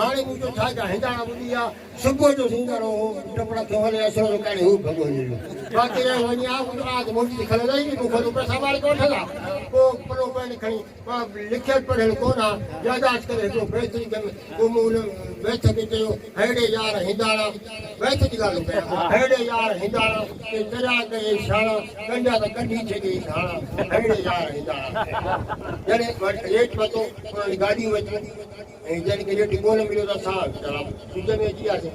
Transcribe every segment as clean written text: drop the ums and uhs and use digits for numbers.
हाणे मुंहिंजो छा कयां हिंदाणा ॿुधी आहे सुबुह जो सींदड़ो टपड़ा थियो हले असर काढे हू भॻो वञे बाक़ी रहे वञी आहे मोटी खल लही मूंखे तो पैसा मारे कोठला पोइ पलो पेन खणी लिखियलु पढ़ियलु कोन आहे यादाश्त करे हिकिड़ो बेहतरी पोइ मूं हुन बैठ खे चयो हेॾे यार हिंदाणा बैठ जी ॻाल्हि कयां हेॾे यार हिंदाणा दरिया कई शाणा कंजा त कढी छॾी शाणा हेॾे यार हिंदाणा जॾहिं रेट वरितो उन्हनि गाॾी वठी ऐं जॾहिं की रेट कोन मिलियो त असां सिज में अची वियासीं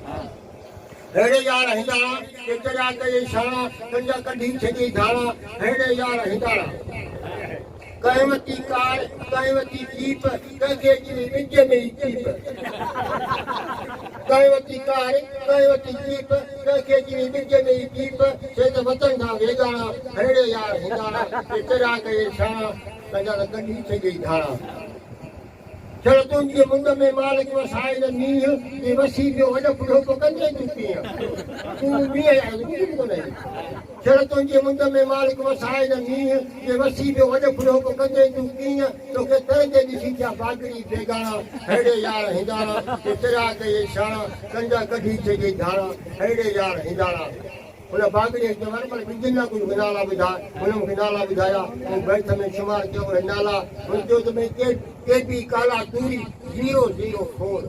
हेॾे यार हिंदाणा दरिया कई शाणा कंजा कढी छॾी धाणा हेॾे यार हिंदाणा कहवती कार कहवती जीप कंहिंखे जी विच में ई जीप कहवती कार कहवती जीप कंहिंखे जी विच में ई जीप से त वतन खां वेगाणा हेॾे यार हिंदाणा दरिया कई शाणा कंजा त कढी छॾी धाणा चलो तुंहिंजी मुंड में मालिक वसाए न मींहुं वसी पियो वॾो बुढो पोइ कंदे तूं कीअं तूं मींहुं कोन्हे चलो तुंहिंजी मुंड में मालिक वसाए न मींहुं वसी पियो वॾो बुढो पोइ कंदे तूं कीअं तोखे तरंदे ॾिसी थिया बागड़ी बेगाणा हेॾे यार हिंदाणा दरिया कई शाणा कंजा कढी छॾी धाणा हेॾे यार हिंदाणा हुन बागड़ीअ खे चवनि पर ॿिजनि लाइ कुझु नाला ॿुधाए हुन मूंखे नाला ॿुधाया ऐं बैठ में शुमार कयो नाला हुन चयो त भई के बी काला तूरी 004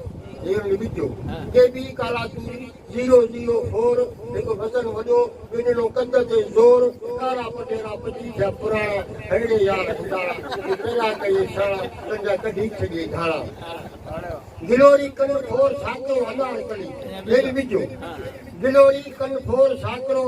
विझो के बी काला तूरी 004 जेको वज़न वॾो ॿिन्हिनो कंध ते ज़ोर कारा पटेरा पची थिया पुराणा हेॾे यार हिंदाणा दरिया कई शाणा कंजा कढी छॾी धाणा गिलोरी कन फोर साकरो अनार कली हेॾे विझो गिलोरी कन फोर साकरो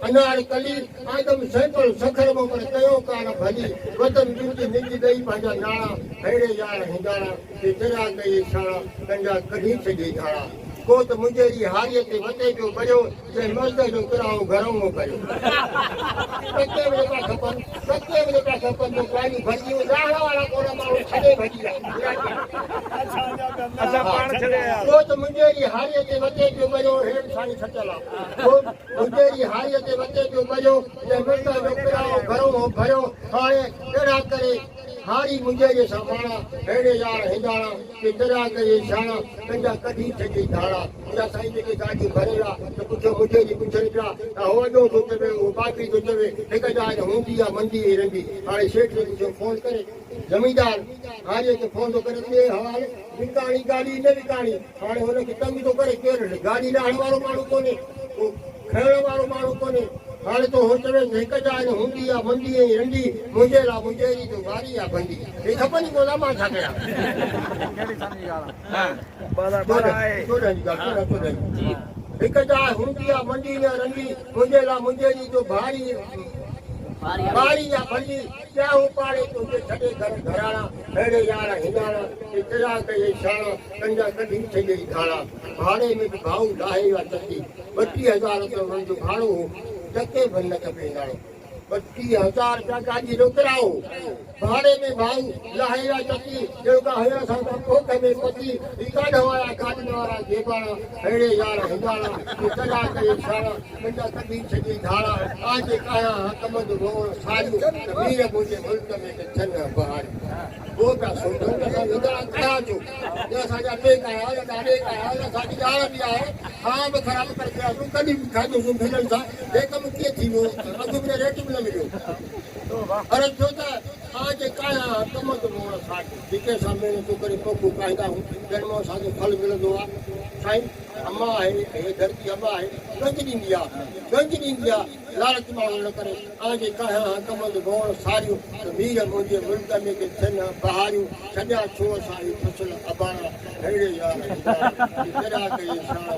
अनार कली आदम सैकल सखर में पर कयो कान भली वतन जुज निज ॾेई पंहिंजा नाणा हेॾे यार हिंदाणा दरिया कई शाणा कंजा कढी छॾी धाणा को त मुंहिंजी हारीअ ते वते पियो भरियो जंहिं मर्द जो किरायो घरों कयो कटे बजे पिया खपनि जो गाॾियूं भॼियूं रहण वारा कोन माण्हू छॾे भॼी विया को त मुंहिंजी हारीअ ते वते पियो भरियो हेठि साईं छटियल आहे को मुंहिंजी हारीअ ते वते पियो भरियो जंहिं मर्द जो किरायो घरों भरियो हाणे अहिड़ा करे हारी मुंहिंजे सां माणा हेॾे यार हिंदाणा दरिया कई शाणा कंजा कढी छॾी धाणा इहा साईं जेके गाॾियूं भरियल आहे त पुछो मुंहिंजे जी पुछनि पिया त वॾो थो चवे उहो बाक़ी थो चवे हिकु जाइ हूंदी आहे मंदी रहंदी हाणे सेठ खे पुछो फोन करे ज़मीदार हारीअ खे फोन थो करे ॿिए हवाले विकाणी गाॾी न विकाणी हाणे हुनखे तंग थो करे केरु गाॾी न हणण वारो माण्हू कोन्हे उहो खणण वारो माण्हू कोन्हे हाणे तो हो चवे हिकु जाइ हूंदी आहे मंदी ऐं रंडी मुंहिंजे लाइ मुंहिंजे जी तो वारी आहे बंदी हे खपनि कोन मां छा कयां हिकु जाइ हूंदी आहे मंडी न रंडी मुंहिंजे लाइ मुंहिंजे जी तो भारी बारी या भली क्या उपाड़े तुझे छॾे घर घराणा हेॾे यार हिंदाणा दरिया कई शाणा कंजा कढी छॾी धाणा भाड़े में बि भाऊ लाहे विया चकी 32,000 त हुननि जो भाड़ो हो टके बि न खपे हाणे 32,000 रुपया गाॾी जो किरायो भाड़े में भाऊ लाहे विया चकी जेका हुया असां कोख में पती काढ वारा गाॾियुनि वारा जेबाणा हेॾे यार हिंदाणा दरिया कई शाणा कंजा कढी छॾी धाणा आज काया हकमत रोण सारियूं वीर मुंहिंजे मुल्क में छन बहारियूं वो पिया सोचनि असां हिंदाणा कया जो असांजा ॿिए कया ॾाढे कया असांजी ॼाण बि आहे हा बि ख़राबु करे कयासीं कॾहिं बि खाधोसीं भेननि सां हे कमु कीअं थी वियो अघु बि रेट बि न मिलियो अरे छो त आज काया हकमत रोण सारियूं जेके असां महिनतूं करे पोखूं पाईंदा आहियूं जंहिं मां असांखे फल मिलंदो आहे साईं अम्मा आहे हे धरती अम्मा आहे गंज ॾींदी आहे लालच माण्हू न करे आज काया हकमत रोण सारियूं त वीर मुंहिंजे मुल्क में के थियनि बहारियूं छॾिया छो असां ई फसल अबाणा हेॾे यार दरिया कई शाणा